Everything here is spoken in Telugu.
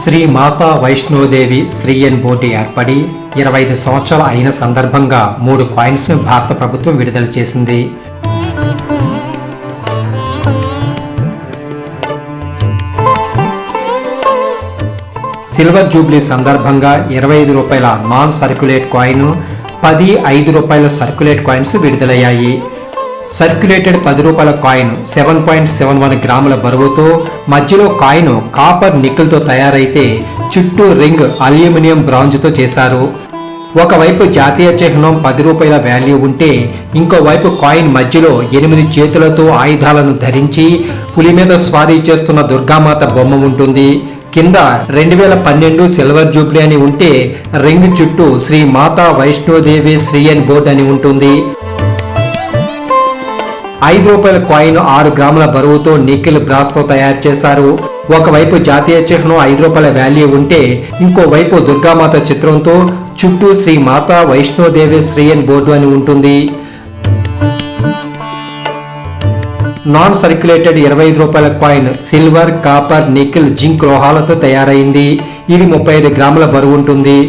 శ్రీ మాతా వైష్ణోదేవి శ్రీయన్ బోర్డు ఏర్పడి 25 సంవత్సరాలు అయిన సందర్భంగా 3 కాయిన్స్ను భారత ప్రభుత్వం విడుదల చేసింది. సిల్వర్ జూబ్లీ సందర్భంగా 25 రూపాయల నాన్ సర్క్యులేట్ కాయిన్, 10 5 రూపాయల సర్క్యులేట్ కాయిన్స్ విడుదలయ్యాయి. సర్క్యులేటెడ్ 10 రూపాయల కాయిన్ 7.71 గ్రాముల బరువుతో, మధ్యలో కాయిన్ కాపర్ నికెల్తో తయారైతే చుట్టూ రింగ్ అల్యూమినియం బ్రాంజ్తో చేశారు. ఒకవైపు జాతీయ చిహ్నం 10 రూపాయల వాల్యూ ఉంటే, ఇంకోవైపు కాయిన్ మధ్యలో 8 చేతులతో ఆయుధాలను ధరించి పులి మీద స్వారీ చేస్తున్న దుర్గామాత బొమ్మ ఉంటుంది. కింద 2012 సిల్వర్ జూబ్లీ అని ఉంటే, రింగ్ చుట్టూ శ్రీ మాతా వైష్ణోదేవి శ్రీయన్ బోర్డు అని ఉంటుంది. 5 రూపాయల కాయిన్ 6 గ్రాముల బరువుతో నికెల్ బ్రాస్తో తయారు చేశారు. ఒకవైపు జాతీయ చిహ్నం 5 రూపాయల వాల్యూ ఉంటే, ఇంకోవైపు దుర్గామాత చిత్రంతో చుట్టూ శ్రీ మాతా వైష్ణోదేవి శ్రీయన్ బోర్డు అని ఉంటుంది. నాన్ సర్క్యులేటెడ్ 25 రూపాయల coin silver, copper, nickel, zinc లోహాలతో తయారైంది. ఇది 35 గ్రాముల బరువు ఉంటుంది.